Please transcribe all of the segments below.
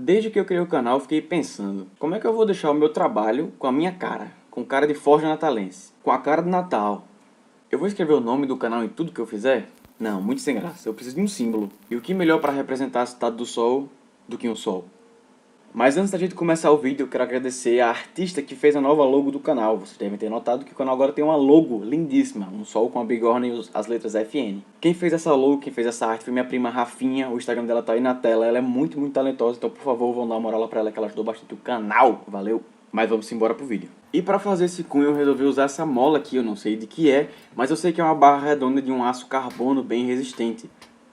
Desde que eu criei o canal, eu fiquei pensando, como é que eu vou deixar o meu trabalho com a minha cara? Com cara de Forja Natalense, com a cara de Natal. Eu vou escrever o nome do canal em tudo que eu fizer? Não, muito sem graça, eu preciso de um símbolo. E o que melhor para representar a cidade do sol do que um sol? Mas antes da gente começar o vídeo, eu quero agradecer a artista que fez a nova logo do canal. Vocês devem ter notado que o canal agora tem uma logo lindíssima, um sol com a bigorna e as letras FN. Quem fez essa logo, quem fez essa arte foi minha prima Rafinha, o Instagram dela tá aí na tela. Ela é muito talentosa, então por favor, vão dar uma moral lá pra ela que ela ajudou bastante o canal. Valeu! Mas vamos embora pro vídeo. E para fazer esse cunho eu resolvi usar essa mola aqui, eu não sei de que é, mas eu sei que é uma barra redonda de um aço carbono bem resistente.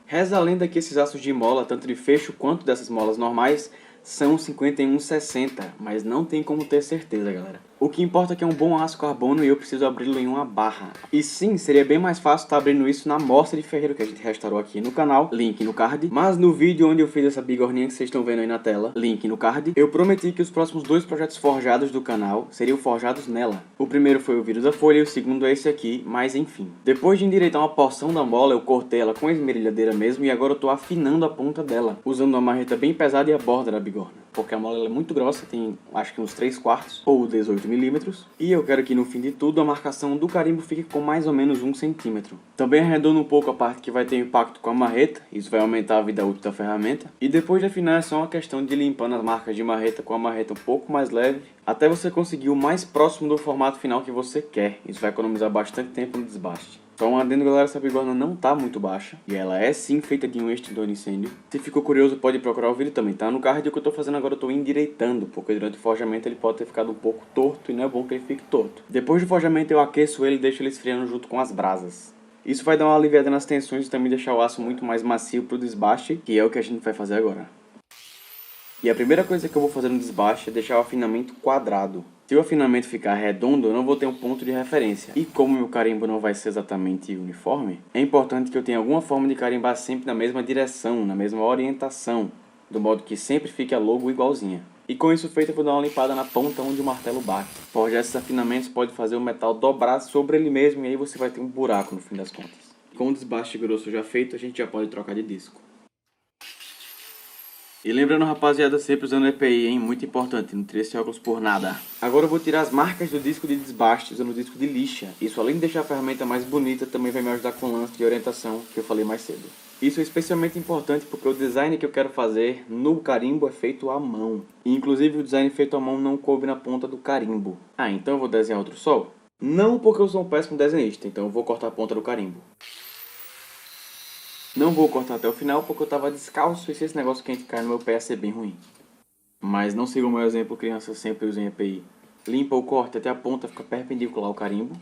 Reza a lenda que esses aços de mola, tanto de fecho quanto dessas molas normais, são 51,60, mas não tem como ter certeza, galera. O que importa é que é um bom aço carbono e eu preciso abri-lo em uma barra. E sim, seria bem mais fácil estar abrindo isso na amostra de ferreiro que a gente restaurou aqui no canal, link no card. Mas no vídeo onde eu fiz essa bigorninha que vocês estão vendo aí na tela, link no card, eu prometi que os próximos dois projetos forjados do canal seriam forjados nela. O primeiro foi o vírus da folha e o segundo é esse aqui, mas enfim. Depois de endireitar uma porção da mola, eu cortei ela com a esmerilhadeira mesmo e agora eu tô afinando a ponta dela, usando uma marreta bem pesada e a borda da bigorna. Porque a mola é muito grossa, tem acho que uns 3/4 ou 18 milímetros. E eu quero que no fim de tudo a marcação do carimbo fique com mais ou menos 1 centímetro. Também arredondo um pouco a parte que vai ter impacto com a marreta, isso vai aumentar a vida útil da ferramenta. E depois de afinar é só uma questão de ir limpando as marcas de marreta com a marreta um pouco mais leve, até você conseguir o mais próximo do formato final que você quer. Isso vai economizar bastante tempo no desbaste. Só um adendo, galera, essa bigorna não tá muito baixa, e ela é sim feita de um extintor de incêndio. Se ficou curioso, pode procurar o vídeo também, tá? No card, o que eu tô fazendo agora, eu tô endireitando, porque durante o forjamento ele pode ter ficado um pouco torto, e não é bom que ele fique torto. Depois do forjamento eu aqueço ele e deixo ele esfriando junto com as brasas. Isso vai dar uma aliviada nas tensões e também deixar o aço muito mais macio pro desbaste, que é o que a gente vai fazer agora. E a primeira coisa que eu vou fazer no desbaste é deixar o afinamento quadrado. Se o afinamento ficar redondo, eu não vou ter um ponto de referência. E como meu carimbo não vai ser exatamente uniforme, é importante que eu tenha alguma forma de carimbar sempre na mesma direção, na mesma orientação, do modo que sempre fique a logo igualzinha. E com isso feito, eu vou dar uma limpada na ponta onde o martelo bate. Forjar esses afinamentos pode fazer o metal dobrar sobre ele mesmo e aí você vai ter um buraco no fim das contas. Com o desbaste grosso já feito, a gente já pode trocar de disco. E lembrando, rapaziada, sempre usando EPI, hein? Muito importante, não tire esse óculos por nada. Agora eu vou tirar as marcas do disco de desbaste usando o disco de lixa. Isso, além de deixar a ferramenta mais bonita, também vai me ajudar com o lance de orientação que eu falei mais cedo. Isso é especialmente importante porque o design que eu quero fazer no carimbo é feito à mão. E inclusive o design feito à mão não coube na ponta do carimbo. Ah, então eu vou desenhar outro sol? Não, porque eu sou um péssimo desenhista, então eu vou cortar a ponta do carimbo. Não vou cortar até o final porque eu tava descalço e se esse negócio quente cair no meu pé ia ser bem ruim. Mas não siga o meu exemplo, crianças, sempre usem EPI. Limpa o corte até a ponta fica perpendicular ao carimbo.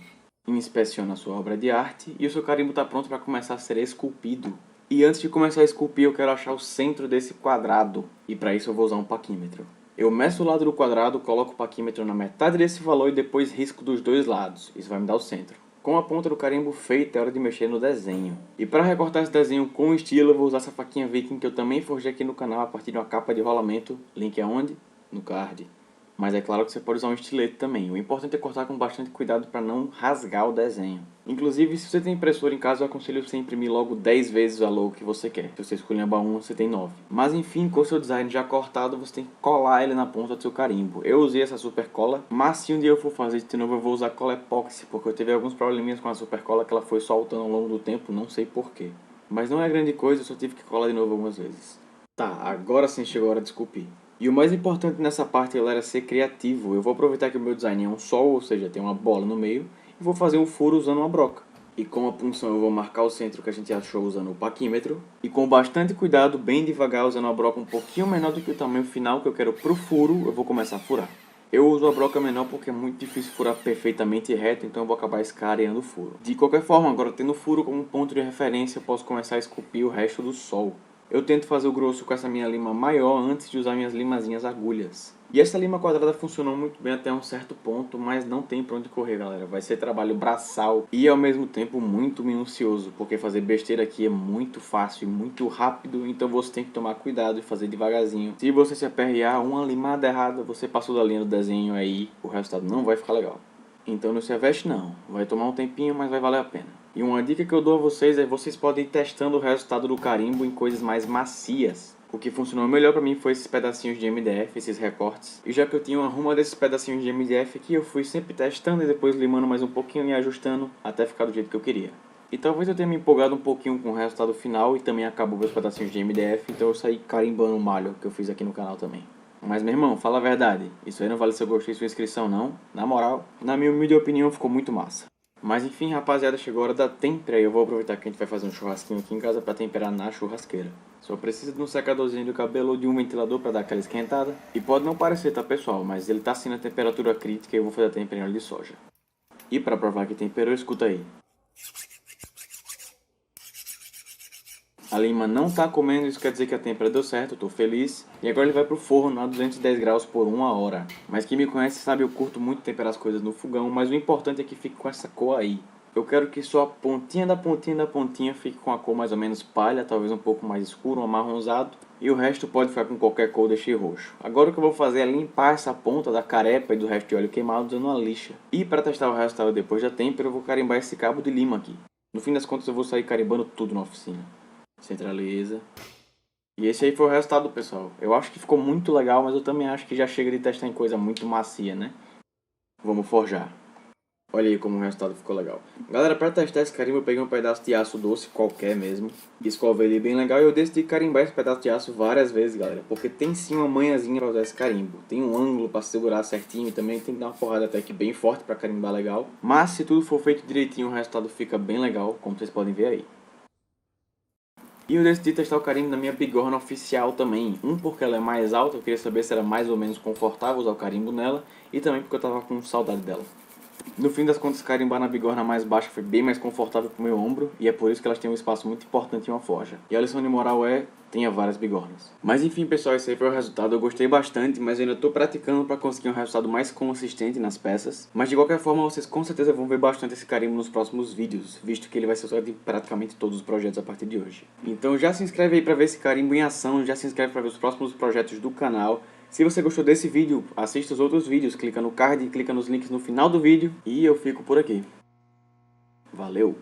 Inspeciona a sua obra de arte e o seu carimbo está pronto para começar a ser esculpido. E antes de começar a esculpir eu quero achar o centro desse quadrado. E para isso eu vou usar um paquímetro. Eu meço o lado do quadrado, coloco o paquímetro na metade desse valor e depois risco dos dois lados. Isso vai me dar o centro. Com a ponta do carimbo feita, é hora de mexer no desenho. E para recortar esse desenho com estilo, eu vou usar essa faquinha Viking que eu também forjei aqui no canal a partir de uma capa de rolamento. Link aonde? No card. Mas é claro que você pode usar um estilete também. O importante é cortar com bastante cuidado para não rasgar o desenho. Inclusive, se você tem impressora em casa, eu aconselho você a imprimir logo 10 vezes a logo que você quer. Se você escolher um, você tem 9. Mas enfim, com o seu design já cortado, você tem que colar ele na ponta do seu carimbo. Eu usei essa super cola, mas se um dia eu for fazer isso de novo, eu vou usar cola epóxi, porque eu tive alguns probleminhas com a super cola que ela foi soltando ao longo do tempo, não sei porquê. Mas não é grande coisa, eu só tive que colar de novo algumas vezes. Tá, agora sim chegou a hora de esculpir. E o mais importante nessa parte, galera, é ser criativo. Eu vou aproveitar que o meu design é um sol, ou seja, tem uma bola no meio, e vou fazer um furo usando uma broca. E com a punção eu vou marcar o centro que a gente achou usando o paquímetro. E com bastante cuidado, bem devagar, usando uma broca um pouquinho menor do que o tamanho final que eu quero pro furo, eu vou começar a furar. Eu uso a broca menor porque é muito difícil furar perfeitamente reto, então eu vou acabar escareando o furo. De qualquer forma, agora tendo o furo como ponto de referência, eu posso começar a esculpir o resto do sol. Eu tento fazer o grosso com essa minha lima maior antes de usar minhas limazinhas agulhas. E essa lima quadrada funcionou muito bem até um certo ponto, mas não tem pra onde correr, galera. Vai ser trabalho braçal e ao mesmo tempo muito minucioso, porque fazer besteira aqui é muito fácil e muito rápido, então você tem que tomar cuidado e fazer devagarzinho. Se você se aperrear uma limada errada, você passou da linha do desenho aí, o resultado não vai ficar legal. Então não se aveste não, vai tomar um tempinho, mas vai valer a pena. E uma dica que eu dou a vocês é vocês podem ir testando o resultado do carimbo em coisas mais macias, O que funcionou melhor pra mim foi esses pedacinhos de MDF, esses recortes. E já que eu tinha uma ruma desses pedacinhos de MDF aqui, eu fui sempre testando e depois limando mais um pouquinho e ajustando até ficar do jeito que eu queria. E talvez eu tenha me empolgado um pouquinho com o resultado final e também acabou meus pedacinhos de MDF, então eu saí carimbando o malho que eu fiz aqui no canal também. Mas meu irmão, fala a verdade, isso aí não vale seu gostei e sua inscrição não. Na moral, na minha humilde opinião ficou muito massa. Mas enfim, rapaziada, chegou a hora da tempera e eu vou aproveitar que a gente vai fazer um churrasquinho aqui em casa pra temperar na churrasqueira. Só precisa de um secadorzinho do cabelo ou de um ventilador pra dar aquela esquentada. E pode não parecer, tá pessoal, mas ele tá sim na temperatura crítica e eu vou fazer a tempera em óleo de soja. E pra provar que temperou, escuta aí. A lima não tá comendo, isso quer dizer que a tempera deu certo, eu tô feliz. E agora ele vai pro forno a 210 graus por 1 hora. Mas quem me conhece sabe, eu curto muito temperar as coisas no fogão, mas o importante é que fique com essa cor aí. Eu quero que só a pontinha da pontinha da pontinha fique com a cor mais ou menos palha, talvez um pouco mais escuro, um amarronzado. E o resto pode ficar com qualquer cor, deixei roxo. Agora o que eu vou fazer é limpar essa ponta da carepa e do resto de óleo queimado usando uma lixa. E para testar o resultado depois da tempera, eu vou carimbar esse cabo de lima aqui. No fim das contas eu vou sair carimbando tudo na oficina. Centraliza. E esse aí foi o resultado, pessoal. Eu acho que ficou muito legal, mas eu também acho que já chega de testar em coisa muito macia, né? Vamos forjar. Olha aí como o resultado ficou legal. Galera, para testar esse carimbo eu peguei um pedaço de aço doce, qualquer mesmo. Escovei ele bem legal e eu decidi carimbar esse pedaço de aço várias vezes, galera. Porque tem sim uma manhãzinha para usar esse carimbo. Tem um ângulo para segurar certinho e também tem que dar uma porrada até que bem forte para carimbar legal. Mas se tudo for feito direitinho, o resultado fica bem legal, como vocês podem ver aí. E eu decidi testar o carimbo na minha bigorna oficial também. Porque ela é mais alta, eu queria saber se era mais ou menos confortável usar o carimbo nela. E também porque eu tava com saudade dela. No fim das contas, carimbar na bigorna mais baixa foi bem mais confortável pro meu ombro. E é por isso que elas têm um espaço muito importante em uma forja. E a lição de moral é: tenha várias bigornas. Mas enfim, pessoal, esse aí foi o resultado. Eu gostei bastante, mas eu ainda tô praticando para conseguir um resultado mais consistente nas peças. Mas de qualquer forma, vocês com certeza vão ver bastante esse carimbo nos próximos vídeos, visto que ele vai ser usado em praticamente todos os projetos a partir de hoje. Então já se inscreve aí para ver esse carimbo em ação, já se inscreve para ver os próximos projetos do canal. Se você gostou desse vídeo, assista os outros vídeos, clica no card, clica nos links no final do vídeo e eu fico por aqui. Valeu!